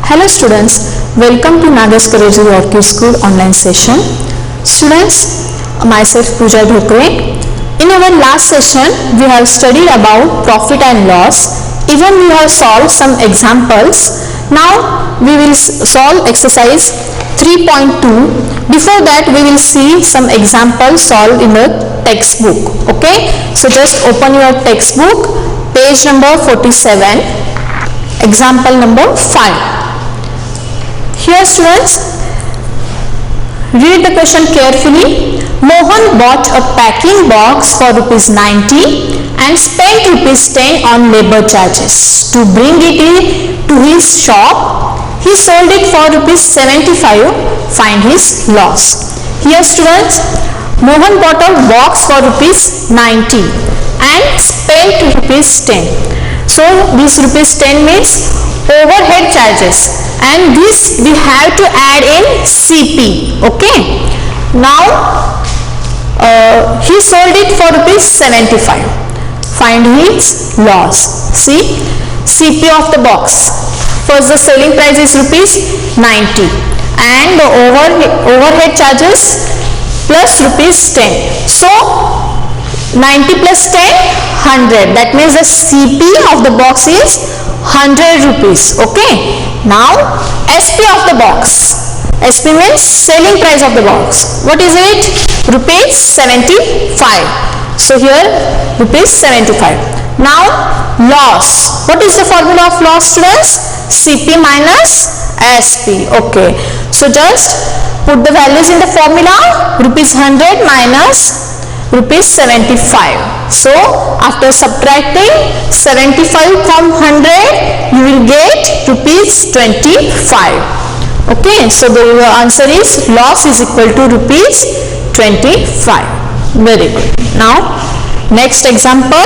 Hello students, welcome to Nagas Courageous Orchid School online session. Students, myself Pooja Dhokre. In our last session, we have studied about profit and loss. Even we have solved some examples. Now we will solve exercise 3.2. Before that, we will see some examples solved in the textbook. Okay, so just open your textbook, page number 47, example number 5. Here students, read the question carefully. Mohan bought a packing box for rupees 90 and spent rupees 10 on labor charges. To bring it to his shop, he sold it for rupees 75. Find his loss. Here students, Mohan bought a box for rupees 90 and spent rupees 10. So this rupees 10 means overhead charges, and this we have to add in CP. Okay, now he sold it for rupees 75. Find his loss. See, CP of the box. First the selling price is rupees 90 and the overhead charges plus rupees 10. So 90 plus 10, 100. That means the CP of the box is 100 rupees. Okay, now SP of the box. SP means selling price of the box. What is it? Rupees 75. So here rupees 75. Now loss. What is the formula of loss, students? CP minus SP. Okay, so just put the values in the formula. Rupees 100 minus rupees 75. So after subtracting 75 from 100, you will get rupees 25. Okay, so the answer is loss is equal to rupees 25. Very good. Now next example.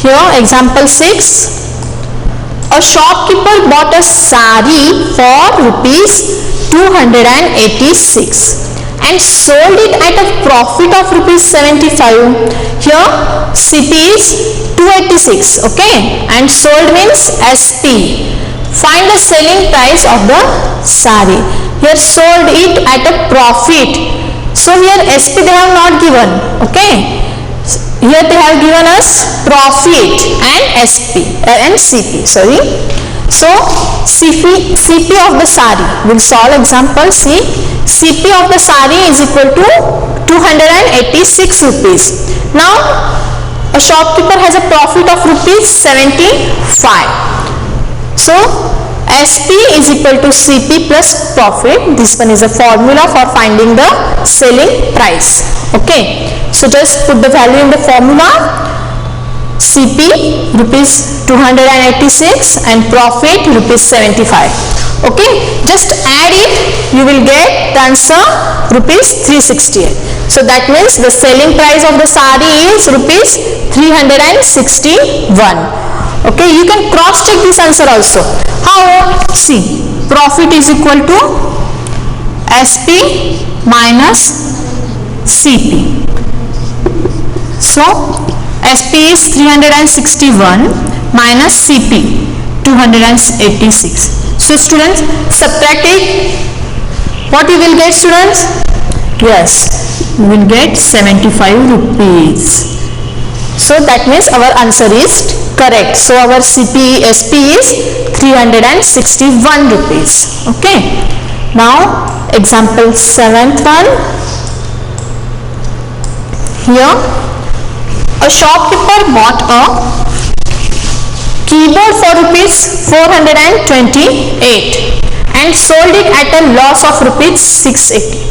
Here example 6. A shopkeeper bought a sari for rupees 286 and sold it at a profit of rupees 75. Here CP is 286. Okay, and sold means SP. Find the selling price of the sari. Here sold it at a profit. So here SP they have not given. Okay, here they have given us profit and SP and CP. Sorry. So CP of the sari. We'll solve example. See, CP of the sari is equal to 286 rupees. Now a shopkeeper has a profit of rupees 75. So SP is equal to CP plus profit. This one is a formula for finding the selling price. Okay, so just put the value in the formula. CP rupees 286 and profit rupees 75. Okay, just add it, you will get the answer rupees 368. So that means the selling price of the sari is rupees 361. Okay, you can cross check this answer also. How? See, profit is equal to SP minus CP. So SP is 361 minus CP 286. So students, subtract it. What you will get, students? Yes, you will get 75 rupees. So that means our answer is correct. So our SP is 361 rupees. Okay. Now example 7th one. Here a shopkeeper bought a keyboard for rupees 428 and sold it at a loss of rupees 680.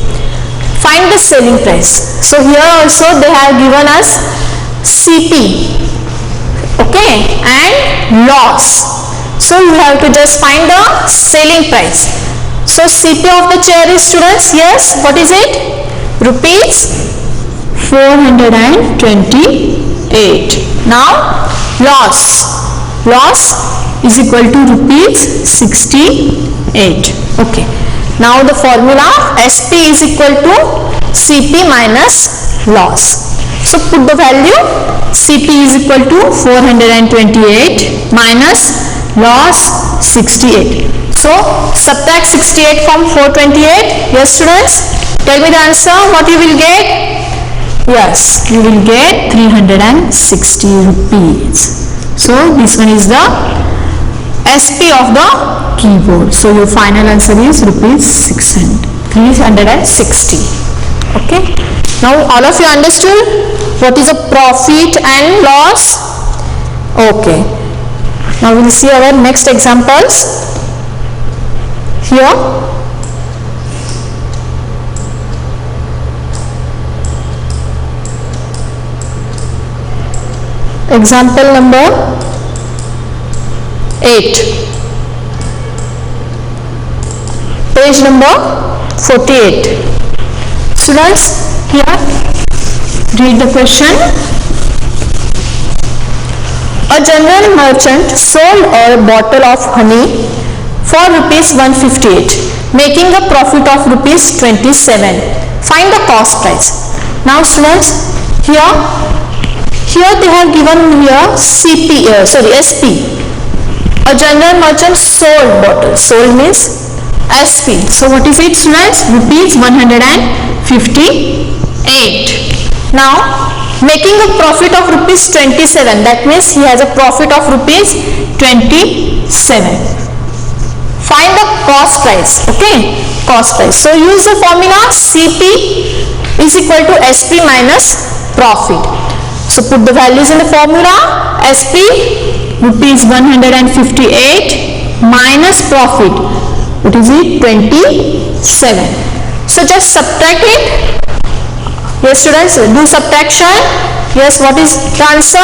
Find the selling price. So here also they have given us CP, okay, and loss. So you have to just find the selling price. So CP of the chair is, students, yes, what is it? Rupees 428. Now loss is equal to rupees 68. Okay, now the formula SP is equal to CP minus loss. So put the value. CP is equal to 428 minus loss 68. So subtract 68 from 428. Yes students, tell me the answer. What you will get? Yes, you will get 360 rupees. So this one is the SP of the keyboard. So your final answer is rupees 360. Okay. Now all of you understood what is a profit and loss? Okay. Now we will see our next examples. Here example number 8, page number 48. Students, here read the question. A general merchant sold a bottle of honey for rupees 158, making a profit of rupees 27. Find the cost price. Now students, here they have given here SP. A general merchant sold bottle. Sold means SP. So what is it students? Rupees 158. Now making a profit of rupees 27. That means he has a profit of rupees 27. Find the cost price. Okay, cost price. So use the formula CP is equal to SP minus profit. So put the values in the formula. SP rupees 158 minus profit. What is it? 27. So just subtract it. Yes students, do subtraction. Yes, what is the answer?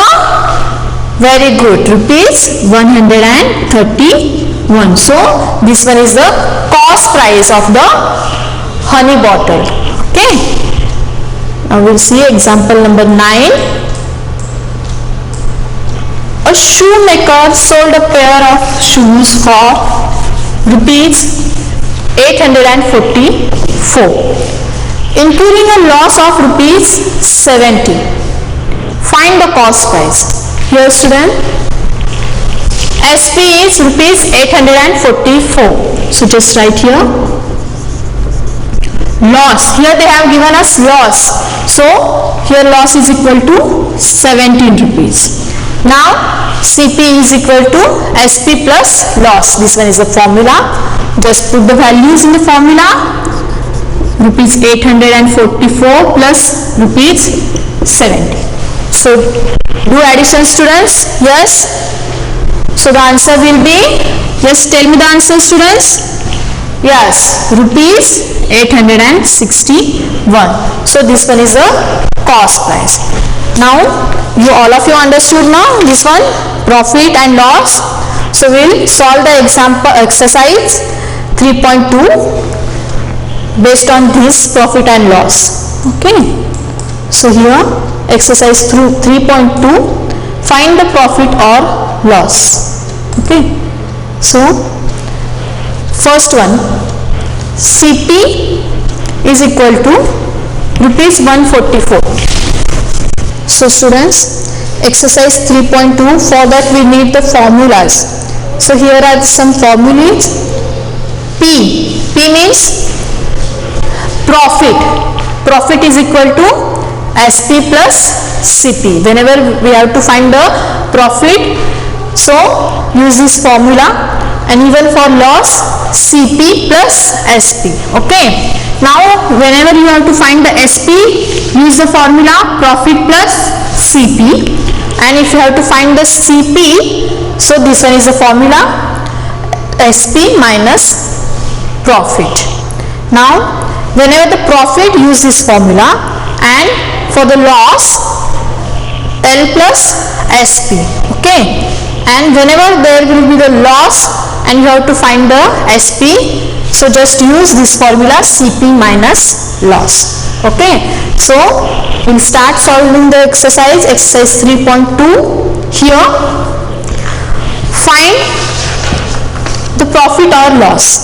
Very good, rupees 131. So this one is the cost price of the honey bottle. Okay. Now we'll see example number 9. A shoemaker sold a pair of shoes for rupees 844. Incurring a loss of rupees 70. Find the cost price. Here student, SP is rupees 844. So just write here. Loss. Here they have given us loss. So here loss is equal to 17 rupees. Now CP is equal to SP plus loss. This one is the formula. Just put the values in the formula. Rupees 844 plus rupees 70. So do addition students. Yes. So the answer will be, just tell me the answer students. Yes, rupees 861. So this one is the cost price. Now you all of you understood now this one, profit and loss. So we'll solve the example exercise 3.2 based on this profit and loss. Okay. So here exercise 3.2, find the profit or loss. Okay. So first one, CP is equal to rupees 144. So students, exercise 3.2, for that we need the formulas. So here are some formulas. P means profit. Profit is equal to SP plus CP. Whenever we have to find the profit, so use this formula. And even for loss, CP plus SP. Okay. Now whenever you have to find the SP, use the formula profit plus CP. And if you have to find the CP, so this one is the formula SP minus profit. Now whenever the profit, use this formula, and for the loss, L plus SP. Okay. And whenever there will be the loss and you have to find the SP, so just use this formula CP minus loss. Okay. So we'll start solving the exercise 3.2. Here find the profit or loss.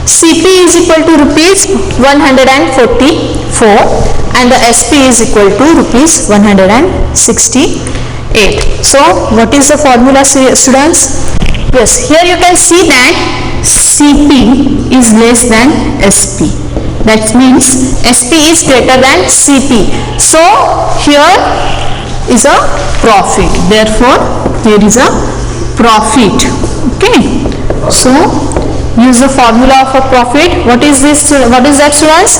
CP is equal to rupees 144. 24 and the SP is equal to rupees 168. So what is the formula, students? Yes, here you can see that CP is less than SP. That means SP is greater than CP. So here is a profit. Therefore, here is a profit. Okay. So use the formula of a profit. What is this? What is that, students?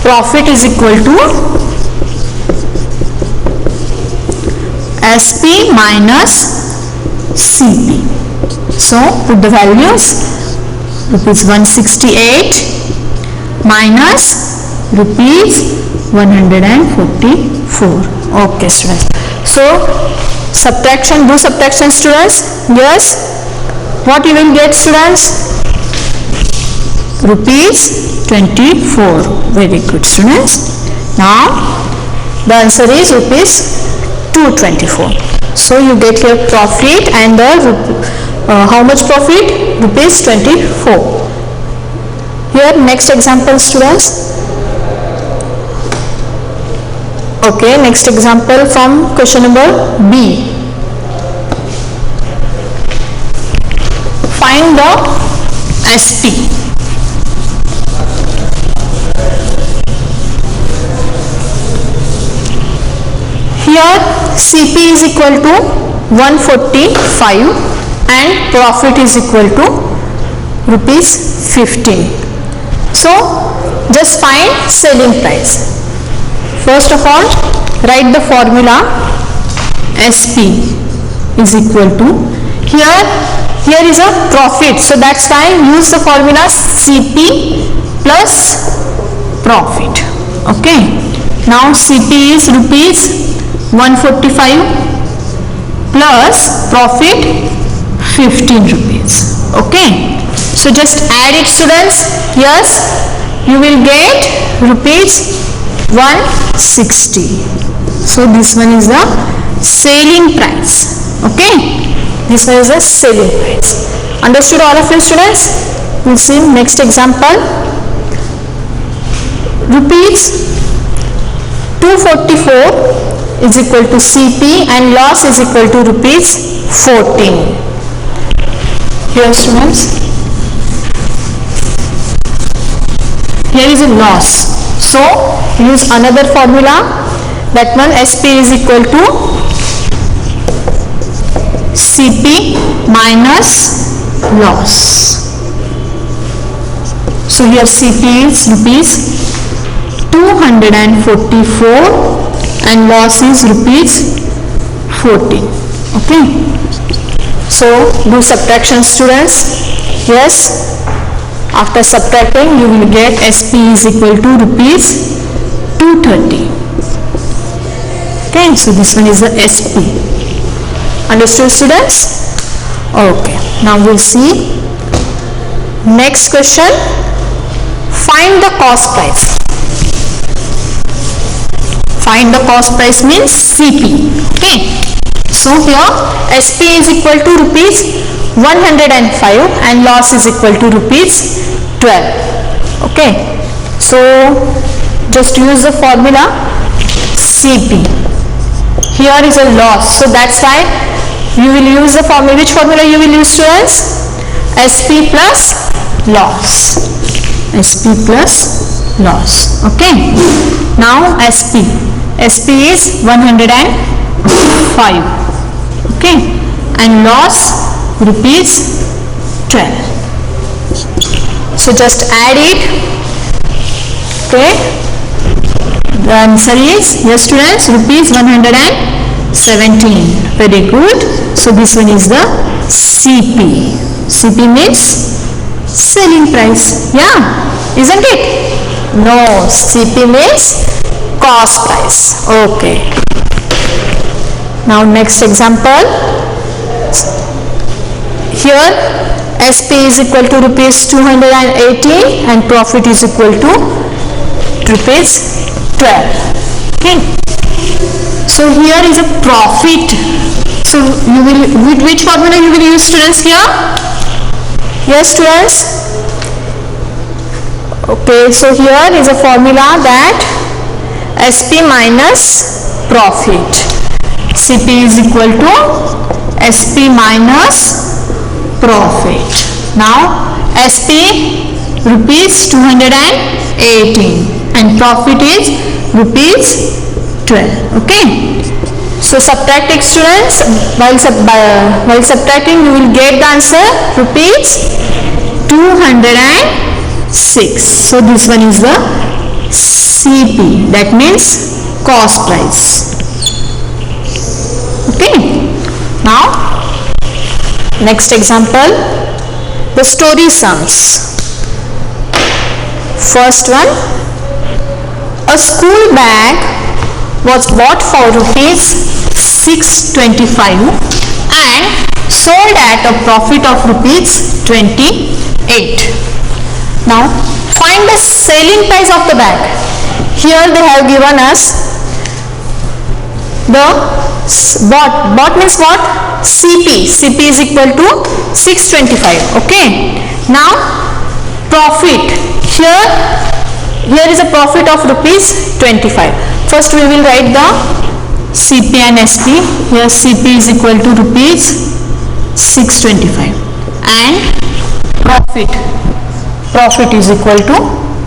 Profit is equal to SP minus CP. So put the values. Rupees 168 minus rupees 144. Okay, students. So subtraction, do subtraction, students. Yes. What you will get, students? Rupees 24. Very good, students. Now the answer is rupees 224. So you get your profit and the how much profit? Rupees 24. Here next example, students. Okay, next example from question number B. Find the SP. Here CP is equal to 145 and profit is equal to rupees 15. So just find selling price. First of all, write the formula. SP is equal to, here is a profit, so that's why use the formula CP plus profit. Okay. Now CP is rupees 145 plus profit 15 rupees. Okay. So just add it, students. Yes, you will get rupees 160. So this one is the selling price. Okay, this one is the selling price. Understood, all of you, students? We'll see next example. Rupees 244 is equal to CP and loss is equal to rupees 14. Here, students, here is a loss. So use another formula. That one, SP is equal to CP minus loss. So here CP is rupees 244 and loss is rupees 14. Okay. So do subtraction, students. Yes. After subtracting, you will get SP is equal to rupees 230. Okay, so this one is the SP. Understood, students? Okay, now we'll see next question. Find the cost price. Find the cost price means CP. Okay, so here SP is equal to rupees 105 and loss is equal to rupees 12. Okay, so just use the formula CP. Here is a loss, so that's why you will use the formula. Which formula you will use, students? SP plus loss. SP plus loss. Okay, now SP is 105. Okay, and loss rupees 12. So just add it. Okay, the answer is, yes, students, rupees 117. Very good. So this one is the CP. CP means selling price. Yeah, isn't it? No, CP means cost price. Okay. Now next example. Here SP is equal to rupees 280 and profit is equal to rupees 12. Okay. So here is a profit. So you will, with which formula you will use, students, here? Yes, students? Okay, so here is a formula that SP minus profit. CP is equal to SP minus profit. Now SP rupees 218 and profit is rupees 12. Okay. So subtracting students, while subtracting you will get the answer rupees 206. So this one is the CP, that means cost price. Okay. Now next example, the story sums. First one, a school bag was bought for rupees 625 and sold at a profit of rupees 28. Now find the selling price of the bag. Here they have given us the bought means what? CP. CP is equal to 625. Okay. Now profit. Here is a profit of rupees 25. First we will write the CP and SP. Here CP is equal to rupees 625 and profit is equal to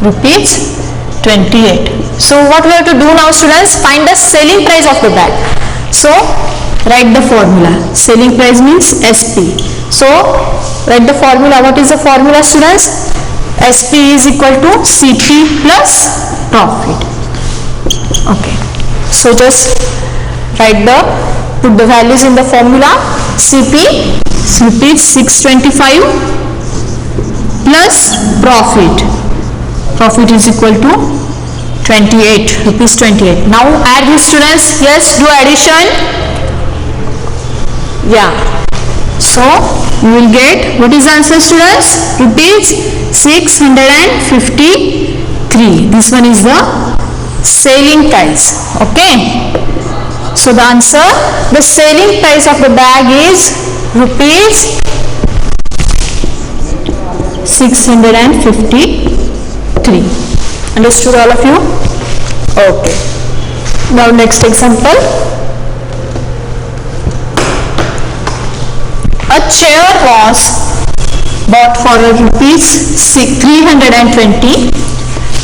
rupees 28. So what we have to do now students? Find the selling price of the bag. So write the formula. Selling price means SP. So write the formula. What is the formula students? SP is equal to CP plus profit. Okay. So just put the values in the formula. CP rupees 625 plus profit is equal to 28 rupees 28. Now add these students. Yes, do addition. Yeah, so you will get, what is the answer students? Rupees 653. This one is the selling price. Okay, so the answer, the selling price of the bag is rupees 653. Understood all of you? Okay. Now next example. A chair was bought for rupees 320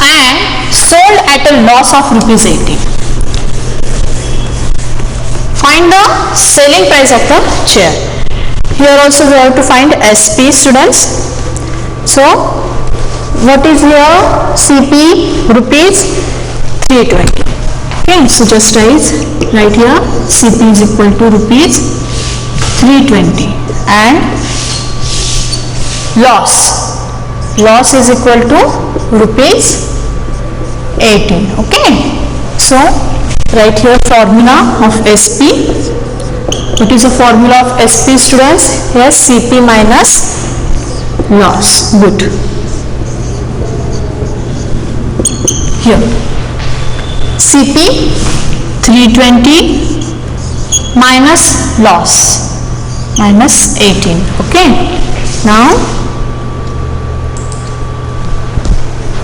and sold at a loss of rupees 80. Find the selling price of the chair. Here also we have to find SP students. So what is here? CP rupees 320. Okay, so just write here CP is equal to rupees 320 and loss is equal to rupees 18. Okay, so write here formula of SP. What is the formula of SP students? Here CP minus loss. Good. Here CP 320 minus loss minus 18. Okay, now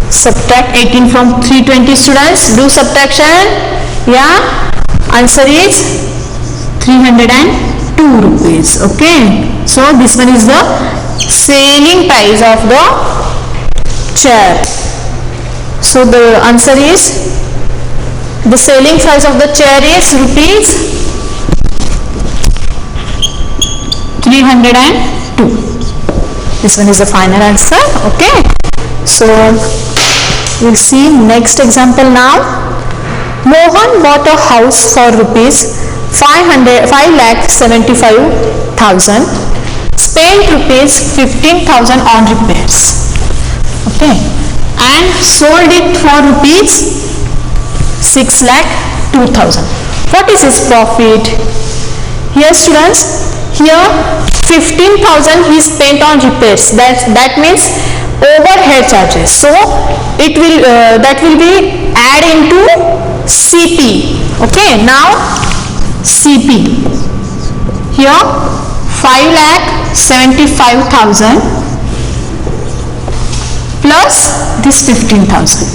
subtract 18 from 320 students. Do subtraction. Yeah, answer is 302 rupees. Okay, so this one is the selling price of the chair. So the answer is, the selling price of the chair is rupees 302. This one is the final answer. Okay, so we'll see next example now. Mohan bought a house for rupees 5,75,000, spent rupees 15,000 on repairs. Okay, and sold it for rupees 6,02,000. What is his profit? Here students, here 15,000 he spent on repairs. That means overhead charges. So it will that will be add into CP. Okay, now CP. Here 5,75,000 plus this 15,000.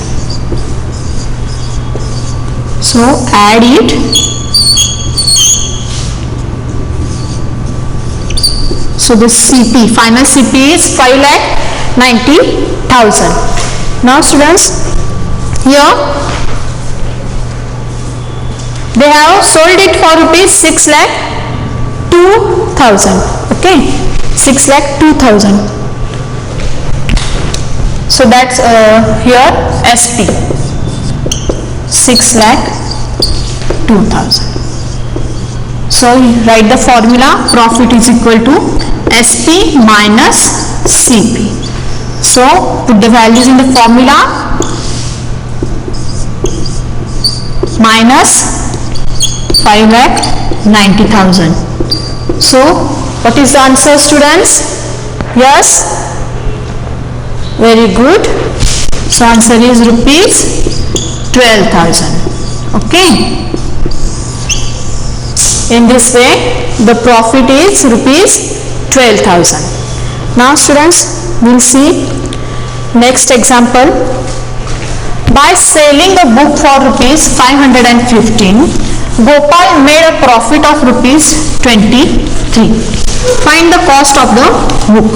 So add it. So the CP, final CP is 5,90,000. Now students, here they have sold it for rupees 6,02,000. Okay, 6,02,000. So that's here SP 6,02,000. So write the formula, profit is equal to SP minus CP. So put the values in the formula, minus 5,90,000. So what is the answer, students? Yes, very good. So answer is rupees 12,000. Okay. In this way the profit is rupees 12,000. Now students, we'll see next example. By selling a book for rupees 515, Gopal made a profit of rupees 23. Find the cost of the book.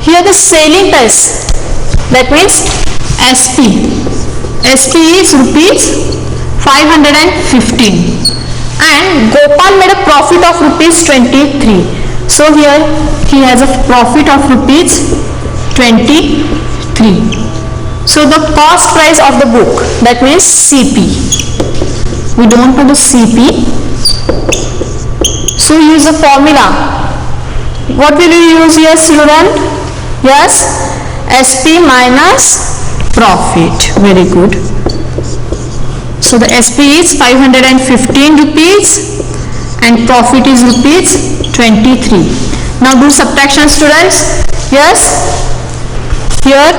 Here the selling price, that means SP. SP is rupees 515 and Gopal made a profit of rupees 23. So here he has a profit of rupees 23. So the cost price of the book, that means CP. We don't know the CP. So use the formula. What will you use here, student? Yes, SP minus profit. Very good. So the SP is 515 rupees and profit is rupees 23. Now do subtraction, students. Yes, here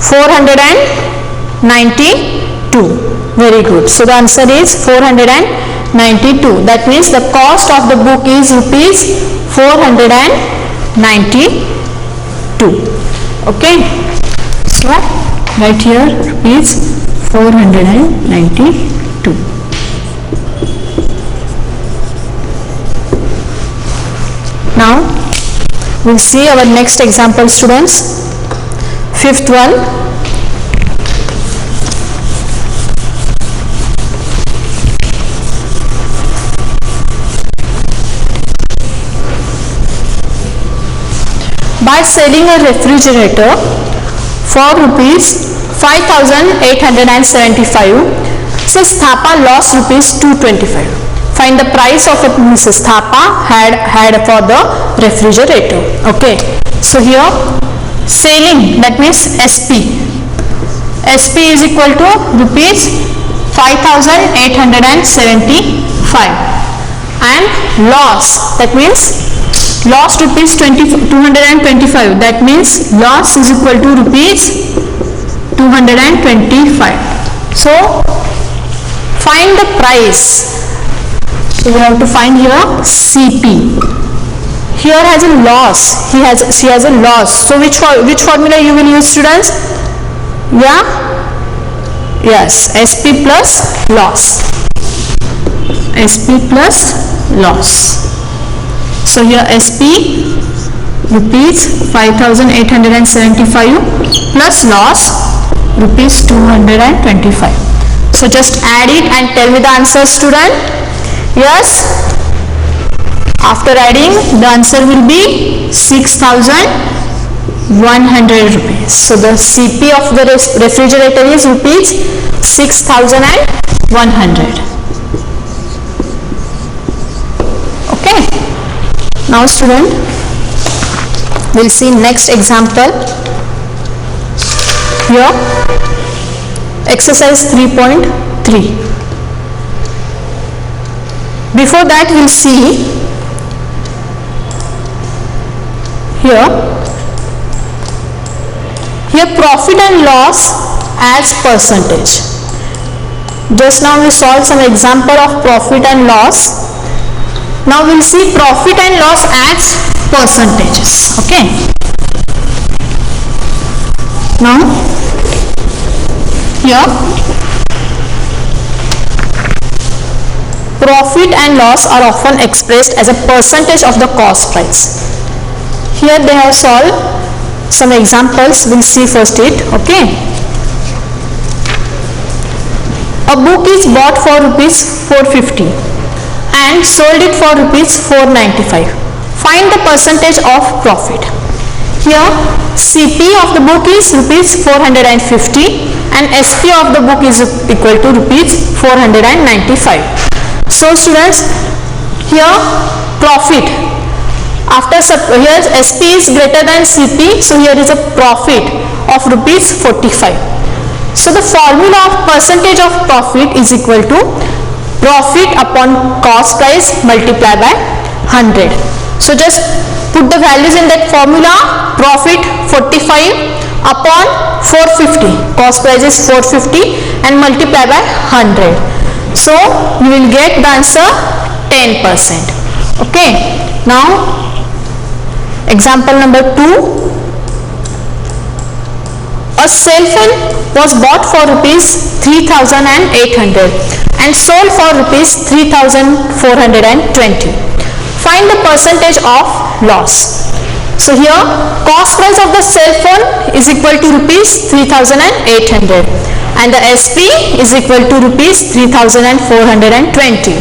492. Very good. So the answer is 492. That means the cost of the book is rupees 492. Okay. So right here rupees 492. Now we'll see our next example, students. Fifth one. By selling a refrigerator for rupees 5,875, Mrs. Thapa lost rupees 225. Find the price of what Mrs. Thapa had for the refrigerator. Okay. So here selling, that means SP. SP is equal to rupees 5,875 and loss, that means lost rupees 225. That means loss is equal to rupees 225. So find the price. So we have to find here CP. Here has a loss. She has a loss. So which formula you will use, students? Yeah. Yes. SP plus loss. SP plus loss. So here SP rupees 5,875 plus loss rupees 225. So just add it and tell me the answer, student. Yes. After adding, the answer will be 6,100 rupees. So the CP of the refrigerator is rupees 6,100. Okay. Now student, we'll see next example. Here exercise 3.3. Before that we'll see here profit and loss as percentage. Just now we solved some example of profit and loss. Now we'll see profit and loss as percentages. Okay. Now here profit and loss are often expressed as a percentage of the cost price. Here they have solved some examples. We'll see first it. Okay. A book is bought for rupees 450 and sold it for rupees 495. Find the percentage of profit. Here CP of the book is rupees 450 and SP of the book is equal to rupees 495. So students, here profit, after here SP is greater than CP, so here is a profit of rupees 45. So the formula of percentage of profit is equal to profit upon cost price multiplied by 100. So just put the values in that formula. Profit 45 upon 450, cost price is 450, and multiply by 100. So you will get the answer 10%. Okay. Now example number 2. A cell phone was bought for rupees 3,800 and sold for rupees 3,420. Find the percentage of loss. So here cost price of the cell phone is equal to rupees 3,800 and the SP is equal to rupees 3,420.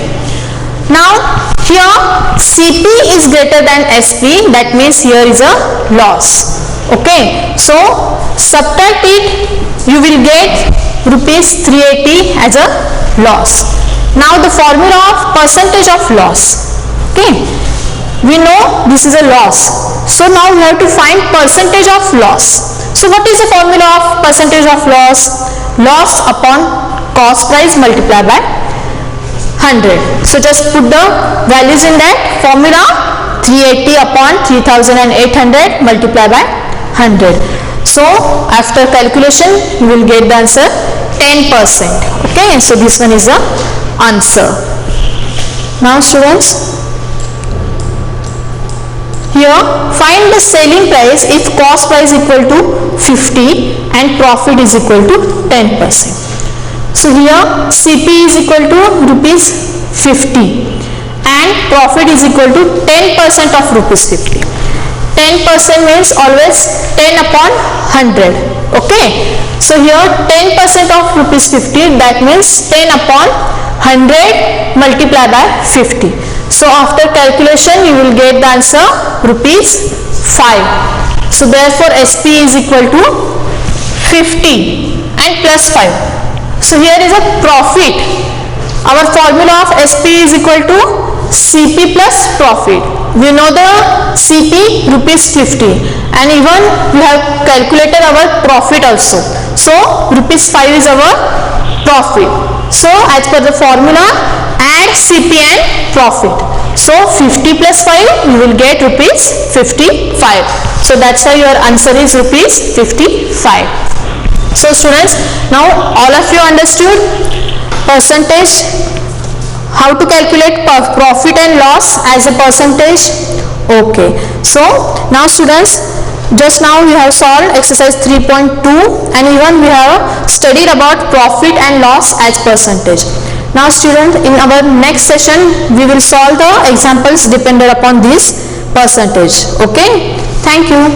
Now here CP is greater than SP, that means here is a loss. Okay, so subtract it, you will get rupees 380 as a loss. Now the formula of percentage of loss. Okay, we know this is a loss, so now we have to find percentage of loss. So what is the formula of percentage of loss? Loss upon cost price multiplied by 100. So just put the values in that formula. 380 upon 3,800 multiplied by 100. So after calculation you will get the answer 10%. Okay, so this one is the answer. Now students, here find the selling price if cost price equal to 50 and profit is equal to 10%. So here CP is equal to rupees 50 and profit is equal to 10% of rupees 50. 10% means always 10 upon 100. Okay, so here 10% of rupees 50, that means 10 upon 100 multiplied by 50. So after calculation you will get the answer rupees 5. So therefore SP is equal to 50 and plus 5. So here is a profit. Our formula of SP is equal to CP plus profit. We know the CP rupees 50 and even we have calculated our profit also. So rupees 5 is our profit. So as per the formula, add CP and profit. So 50 plus 5 you will get rupees 55. So that's why your answer is rupees 55. So students, now all of you understood percentage, how to calculate profit and loss as a percentage. Okay, so now students, just now we have solved exercise 3.2 and even we have studied about profit and loss as percentage. Now students, in our next session we will solve the examples dependent upon this percentage. Okay, thank you.